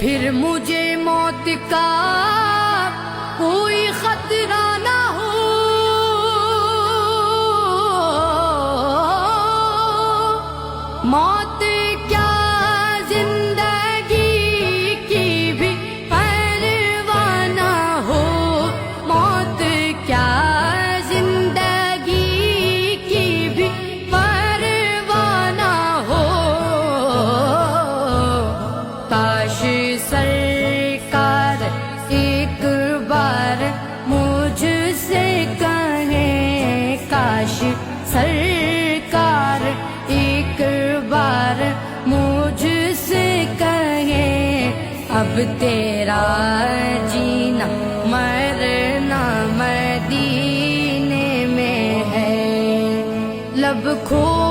پھر مجھے موت کا کوئی خطرہ نہ ہو، موت کیا زندگی کی بھی پرواہ نہ ہو، موت کیا زندگی کی بھی پرواہ نہ ہو، کاش سرکار ایک بار مجھ سے کہیں، کاش سرکار ایک بار مجھ سے کہیں، اب تیرا جینا مرنا مدینے میں ہے، لب کھو